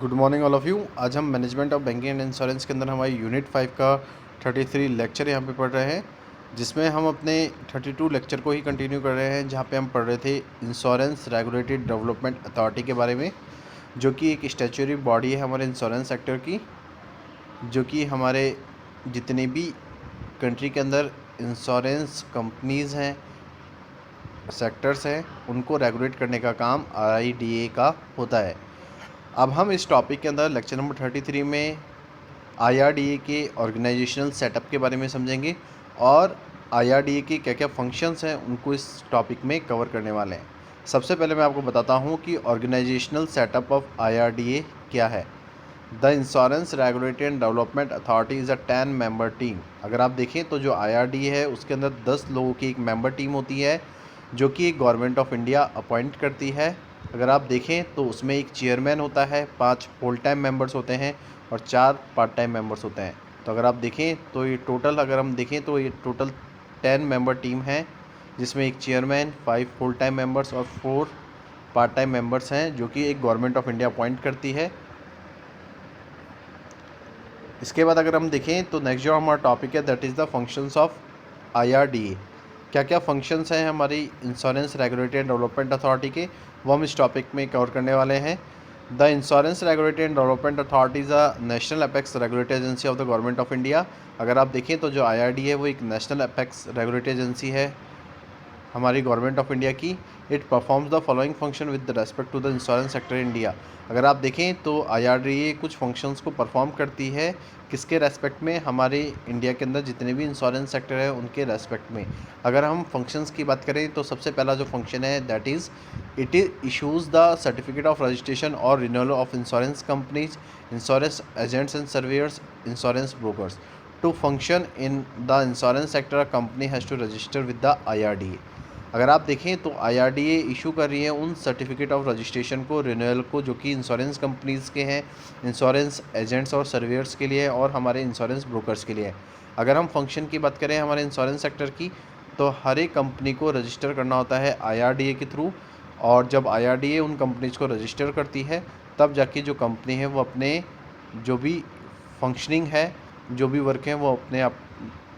Good morning all of you. आज हम management of banking and insurance के अंदर हमारी यूनिट 5 का 33 लेक्चर यहाँ पे पढ़ रहे हैं, जिसमें हम अपने 32 लेक्चर को ही कंटिन्यू कर रहे हैं, जहाँ पे हम पढ़ रहे थे इंश्योरेंस रेगुलेटरी डेवलपमेंट अथॉरिटी के बारे में, जो कि एक स्टैट्यूटरी बॉडी है हमारे इंश्योरेंस सेक्टर की, जो कि हमारे जितने भी कंट्री के अंदर इंश्योरेंस कंपनीज़ हैं, सेक्टर्स हैं, उनको रेगुलेट करने का काम RIDA का होता है। अब हम इस टॉपिक के अंदर लेक्चर नंबर 33 में IRDA के ऑर्गेनाइजेशनल सेटअप के बारे में समझेंगे और IRDA के क्या क्या फंक्शंस हैं उनको इस टॉपिक में कवर करने वाले हैं। सबसे पहले मैं आपको बताता हूँ कि ऑर्गेनाइजेशनल सेटअप ऑफ IRDA क्या है। The insurance regulatory and development authority is a 10 member team. अगर आप देखें तो जो IRDA है उसके अंदर 10 लोगों की एक मेंबर टीम होती है, जो कि गवर्नमेंट ऑफ इंडिया अपॉइंट करती है। अगर आप देखें तो उसमें एक चेयरमैन होता है, 5 फुल टाइम मेंबर्स होते हैं और 4 पार्ट टाइम मेंबर्स होते हैं। तो अगर आप देखें तो ये टोटल, अगर हम देखें तो ये टोटल 10 मेंबर टीम है, जिसमें एक चेयरमैन, 5 फुल टाइम मेंबर्स और 4 पार्ट टाइम मेंबर्स हैं, जो कि एक गवर्नमेंट ऑफ इंडिया अपॉइंट करती है। इसके बाद अगर हम देखें तो नेक्स्ट जो हमारा टॉपिक है that is the functions of IRDA। क्या क्या फंक्शंस हैं हमारी insurance regulatory and development authority के, वो हम इस टॉपिक में कवर करने वाले हैं। The insurance regulatory and development authority is a national apex regulatory agency of the government of India. अगर आप देखें तो जो IRDA है वो एक नेशनल एपेक्स रेगुलेटरी एजेंसी है हमारी गवर्नमेंट ऑफ इंडिया की। It performs the following function with respect to the insurance sector India. अगर आप देखें तो IRDA कुछ फंक्शंस को परफॉर्म करती है, किसके रेस्पेक्ट में, हमारे इंडिया के अंदर जितने भी इंश्योरेंस सेक्टर है उनके रेस्पेक्ट में। अगर हम फंक्शंस की बात करें तो सबसे पहला जो फंक्शन है that is it issues the certificate of registration और renewal of insurance companies, insurance agents and surveyors, insurance brokers. To function in the insurance sector a company has to register with the IRDA। अगर आप देखें तो IRDA issue कर रही है उन certificate of registration को, रिन्यूअल को, जो कि इंश्योरेंस कंपनीज़ के हैं, इंश्योरेंस एजेंट्स और सर्वेयर्स के लिए और हमारे इंश्योरेंस ब्रोकर्स के लिए। अगर हम फंक्शन की बात करें हमारे इंश्योरेंस सेक्टर की, तो हर एक कंपनी को रजिस्टर करना होता है IRDA के थ्रू, और जब IRDA उन कंपनीज़ को रजिस्टर करती है तब जाके जो कंपनी है वो अपने जो भी फंक्शनिंग है, जो भी वर्क है, वो अपने आप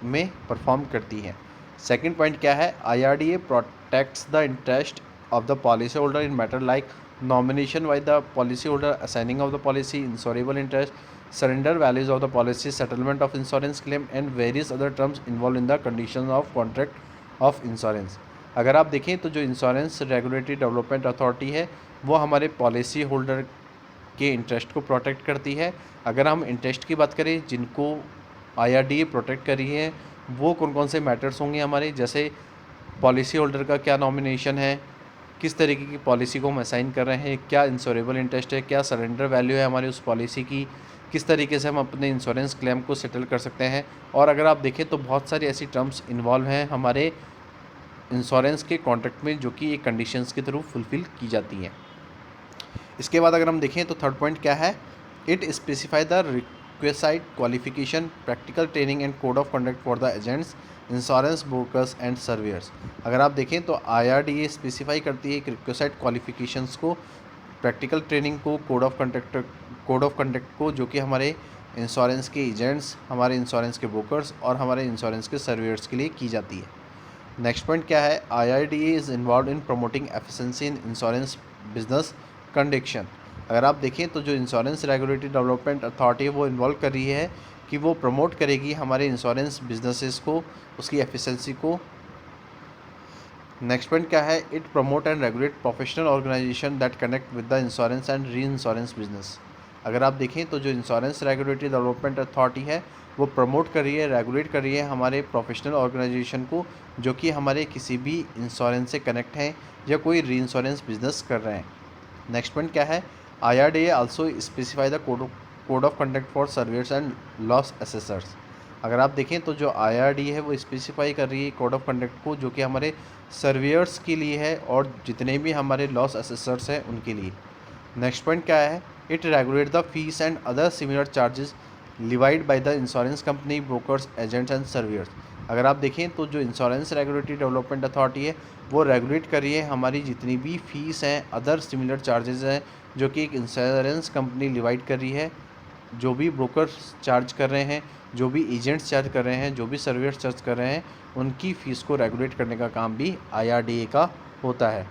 में परफॉर्म करती हैं। सेकंड पॉइंट क्या है, IRDA protects the interest of the policy holder in matter like nomination by the policy holder, assigning of the policy, insurable interest, surrender values of the policy, settlement of insurance claim and various other terms involve in the condition of contract of insurance. अगर आप देखें तो जो insurance regulatory development authority है वो हमारे policy holder के interest को प्रोटेक्ट करती है। अगर हम इंटरेस्ट की बात करें जिनको IRDA प्रोटेक्ट कर रही है, वो कौन कौन से मैटर्स होंगे हमारे, जैसे पॉलिसी होल्डर का क्या नॉमिनेशन है, किस तरीके की पॉलिसी को हम असाइन कर रहे हैं, क्या इंश्योरेबल इंटरेस्ट है, क्या सरेंडर वैल्यू है हमारी उस पॉलिसी की, किस तरीके से हम अपने इंश्योरेंस क्लेम को सेटल कर सकते हैं। और अगर आप देखें तो बहुत सारी ऐसी टर्म्स इन्वॉल्व हैं हमारे इंश्योरेंस के कॉन्ट्रैक्ट में, जो कि एक कंडीशंस के थ्रू फुलफ़िल की जाती हैं। इसके बाद अगर हम देखें तो थर्ड पॉइंट क्या है, it specify the requisite qualification, practical training and code of conduct for the agents, insurance brokers and surveyor's. अगर आप देखें तो IRDA स्पेसिफाई करती है एक रिक्वेसाइड क्वालिफिकेशंस को, प्रैक्टिकल ट्रेनिंग को, कोड ऑफ कंडक्ट को, जो कि हमारे इंश्योरेंस के एजेंट्स, हमारे इंश्योरेंस के ब्रोकर्स और हमारे इंश्योरेंस के सर्वेयर्स के लिए की जाती है। नेक्स्ट पॉइंट क्या है, IRDA is involve in promoting efficiency in insurance business conduction. अगर आप देखें तो जो इंश्योरेंस रेगुलेटरी डेवलपमेंट अथॉरिटी है वो इन्वॉल्व कर रही है कि वो प्रमोट करेगी हमारे इंश्योरेंस बिजनेसेस को, उसकी एफिशिएंसी को। नेक्स्ट पॉइंट क्या है, it promote and regulate professional organization that connect with the insurance and reinsurance business. अगर आप देखें तो जो इंश्योरेंस रेगुलेटरी डेवलपमेंट अथॉरिटी है वो प्रमोट कर रही है, रेगुलेट कर रही है हमारे प्रोफेशनल ऑर्गेनाइजेशन को, जो कि हमारे किसी भी इंश्योरेंस से कनेक्ट हैं या कोई री इंश्योरेंस बिजनेस कर रहे हैं। नेक्स्ट पॉइंट क्या है, IRDA also specify the code of conduct for surveyor's and loss assessors. अगर आप देखें तो जो IRDA है वो स्पेसिफाई कर रही है कोड ऑफ कंडक्ट को, जो कि हमारे सर्वेयर्स के लिए है और जितने भी हमारे लॉस असेसर्स हैं उनके लिए। नेक्स्ट पॉइंट क्या है, it regulate the fees and other similar charges levied by the insurance company, brokers, agents and surveyor's. अगर आप देखें तो जो इंश्योरेंस रेगुलेटरी डेवलपमेंट अथॉरिटी है वो रेगुलेट कर रही है हमारी जितनी भी फीस हैं, अदर सिमिलर चार्जेस हैं जो कि एक इंश्योरेंस कंपनी डिवाइड कर रही है, जो भी ब्रोकर्स चार्ज कर रहे हैं, जो भी एजेंट्स चार्ज कर रहे हैं, जो भी सर्विस चार्ज कर रहे हैं, उनकी फ़ीस को रेगुलेट करने का काम भी IRDA का होता है।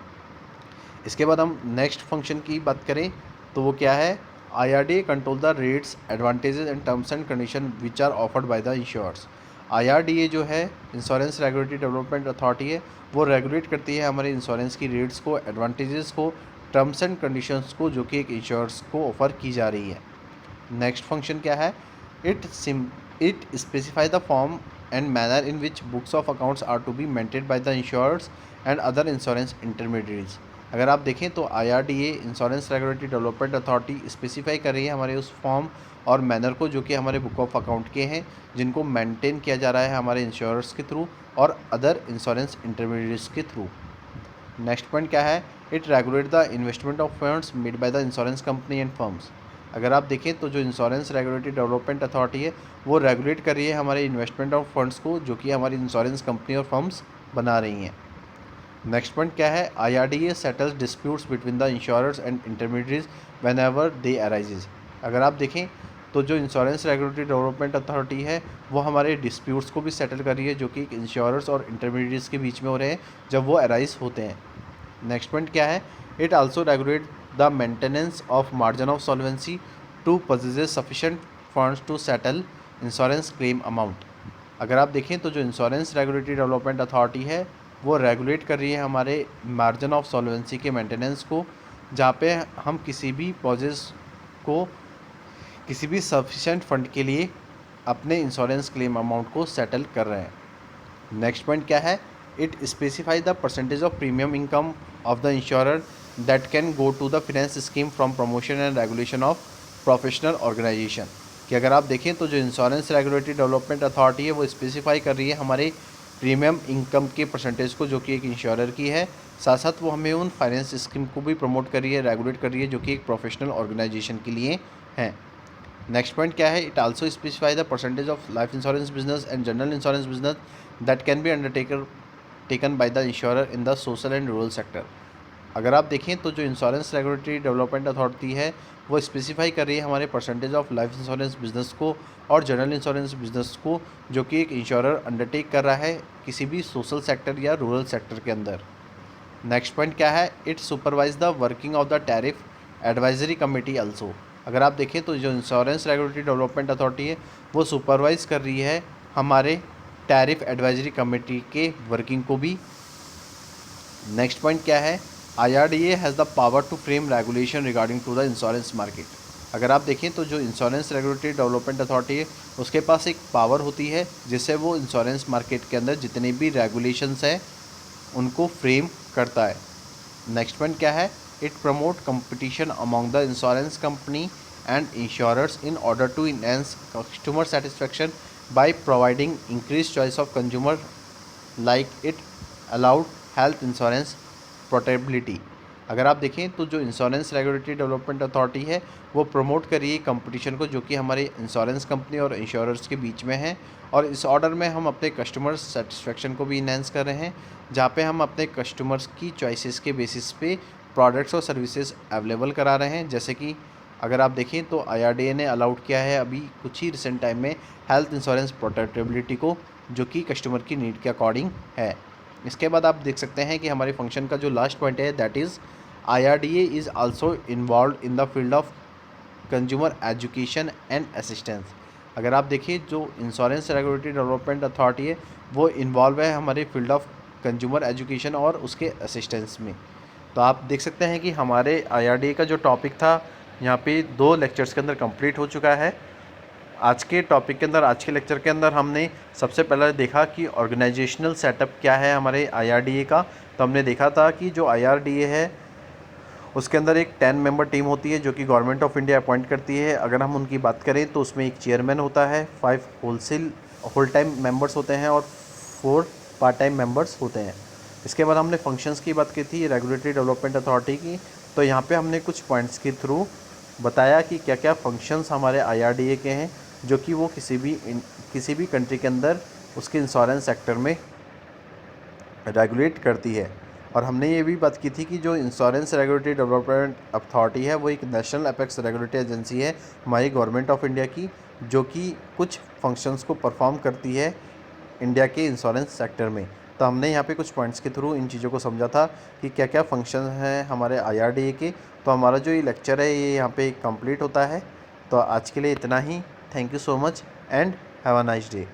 इसके बाद हम नेक्स्ट फंक्शन की बात करें तो वो क्या है, IRDA control the rates, advantages and terms and condition which are offered by the insurers. IRDA जो है इंश्योरेंस रेगुलेटरी डेवलपमेंट अथॉरिटी है, वो रेगुलेट करती है हमारे इंश्योरेंस की रेट्स को, एडवांटेजेस को, टर्म्स एंड कंडीशंस को जो कि एक इंश्योर्स को ऑफर की जा रही है। नेक्स्ट फंक्शन क्या है, it specify the form and manner in which books of accounts are to be maintained by the insurers and other insurance intermediates. अगर आप देखें तो IRDA insurance regulatory development authority specify कर रही है हमारे उस फॉर्म और मैनर को जो कि हमारे बुक ऑफ अकाउंट के हैं, जिनको मेंटेन किया जा रहा है हमारे इंश्योर्स के थ्रू और अदर इंश्योरेंस इंटरमीडिएट्स के थ्रू। नेक्स्ट पॉइंट क्या है, it regulate the investment of funds made by the insurance company and firms. अगर आप देखें तो जो इंश्योरेंस रेगुलेटरी डेवलपमेंट अथॉरिटी है वो रेगुलेट कर रही है हमारे इन्वेस्टमेंट ऑफ फंड्स को जो कि हमारी इंश्योरेंस कंपनी और फर्म्स बना रही हैं। नेक्स्ट पॉइंट क्या है, IRDA settles disputes between the insurers and intermediates when ever they arises. अगर आप देखें तो जो इंश्योरेंस रेगुलेटरी डेवलपमेंट अथॉरिटी है वो हमारे डिस्प्यूट्स को भी सेटल कर रही है जो कि इंश्योरर्स और इंटरमीडिएट्स के बीच में हो रहे हैं जब वो अराइज होते हैं। नेक्स्ट पॉइंट क्या है, it also regulate the maintenance of margin of solvency to possess sufficient funds to settle insurance claim amount. अगर आप देखें तो जो इंश्योरेंस रेगुलेटरी डेवलपमेंट अथॉरिटी है वो रेगुलेट कर रही है हमारे मार्जिन ऑफ सॉल्वेंसी के मेंटेनेंस को, जहाँ पे हम किसी भी पॉजेस को किसी भी सफिशेंट फंड के लिए अपने इंश्योरेंस क्लेम अमाउंट को सेटल कर रहे हैं। नेक्स्ट पॉइंट क्या है, it specify the percentage of premium income of the insurer that can go to the finance scheme from promotion and regulation of professional organization. कि अगर आप देखें तो जो इंश्योरेंस रेगुलेटरी डेवलपमेंट अथॉरिटी है वो स्पेसिफाई कर रही है हमारे प्रीमियम इनकम के परसेंटेज को जो कि एक इंश्योरर की है, साथ साथ वो हमें उन फाइनेंस स्कीम को भी प्रमोट कर रही है, रेगुलेट कर रही है जो कि एक प्रोफेशनल ऑर्गेनाइजेशन के लिए हैं। नेक्स्ट पॉइंट क्या है, it also specify the percentage of life insurance business and general insurance business that can be taken by the insurer in the social and rural sector. अगर आप देखें तो जो इंश्योरेंस रेगुलेटरी डेवलपमेंट अथॉरिटी है वो specify कर रही है हमारे percentage of life insurance business को और जनरल इंश्योरेंस बिजनेस को जो कि एक इंश्योरर अंडरटेक कर रहा है किसी भी सोशल सेक्टर या रूरल सेक्टर के अंदर। नेक्स्ट पॉइंट क्या है, it supervise the working of the tariff advisory committee also. अगर आप देखें तो जो इंश्योरेंस रेगुलेटरी डेवलपमेंट अथॉरिटी है वो सुपरवाइज कर रही है हमारे टैरिफ एडवाइजरी कमेटी के वर्किंग को भी। नेक्स्ट पॉइंट क्या है, IRDA has the power to frame regulation regarding to the insurance market. अगर आप देखें तो जो इंश्योरेंस रेगुलेटरी डेवलपमेंट अथॉरिटी है उसके पास एक पावर होती है जिससे वो इंश्योरेंस मार्केट के अंदर जितने भी रेगुलेशंस हैं उनको फ्रेम करता है। नेक्स्ट पॉइंट क्या है, it promote competition among the insurance company and insurers in order to enhance customer satisfaction by providing increase choice of consumer like it allowed health insurance portability. अगर आप देखें तो जो इंश्योरेंस रेगुलेटरी डेवलपमेंट अथॉरिटी है वो promote कर रही है कंपटीशन को जो कि हमारे इंश्योरेंस कंपनी और इंश्योरर्स के बीच में है, और इस ऑर्डर में हम अपने कस्टमर सेटिस्फेक्शन को भी इनहेंस कर रहे हैं जहाँ पे हम अपने कस्टमर्स की चॉइसेस के बेसिस पे प्रोडक्ट्स और सर्विसेज अवेलेबल करा रहे हैं। जैसे कि अगर आप देखें तो IRDA ने अलाउड किया है अभी कुछ ही रिसेंट टाइम में हेल्थ इंश्योरेंस पोर्टेबिलिटी को जो कि कस्टमर की नीड के अकॉर्डिंग है। इसके बाद आप देख सकते हैं कि हमारे फंक्शन का जो लास्ट पॉइंट है that is IRDA is also involve in the field of consumer education and assistance. अगर आप देखिए जो इंश्योरेंस रेगुलेटरी डेवलपमेंट अथॉरिटी है वो इन्वॉल्व है हमारे फील्ड ऑफ कंज्यूमर एजुकेशन और उसके असिस्टेंस में। तो आप देख सकते हैं कि हमारे IRDA का जो टॉपिक था यहाँ पे 2 लेक्चर्स के अंदर कंप्लीट हो चुका है। आज के टॉपिक के अंदर, आज के लेक्चर के अंदर हमने सबसे पहले देखा कि ऑर्गेनाइजेशनल सेटअप क्या है हमारे IRDA का। तो हमने देखा था कि जो IRDA है उसके अंदर एक 10 मेंबर टीम होती है जो कि गवर्नमेंट ऑफ इंडिया अपॉइंट करती है। अगर हम उनकी बात करें तो उसमें एक चेयरमैन होता है, 5 होल टाइम मेंबर्स होते हैं और 4 पार्ट टाइम मेंबर्स होते हैं। इसके बाद हमने फंक्शंस की बात की थी रेगुलेटरी डेवलपमेंट अथॉरिटी की। तो यहाँ पे हमने कुछ पॉइंट्स के थ्रू बताया कि क्या क्या फंक्शंस हमारे IRDA के हैं जो कि वो किसी भी कंट्री के अंदर उसके इंश्योरेंस सेक्टर में रेगुलेट करती है। और हमने ये भी बात की थी कि जो इंश्योरेंस रेगुलेटरी डेवलपमेंट अथॉरिटी है वो एक नेशनल एपेक्स रेगुलेटरी एजेंसी है हमारी गवर्नमेंट ऑफ इंडिया की, जो कि कुछ फंक्शंस को परफॉर्म करती है इंडिया के इंश्योरेंस सेक्टर में। तो हमने यहाँ पे कुछ पॉइंट्स के थ्रू इन चीज़ों को समझा था कि क्या क्या फंक्शन हैं हमारे IRDA के। तो हमारा जो ये लेक्चर है ये यहाँ पे कंप्लीट होता है। तो आज के लिए इतना ही। Thank you so much and have a nice day.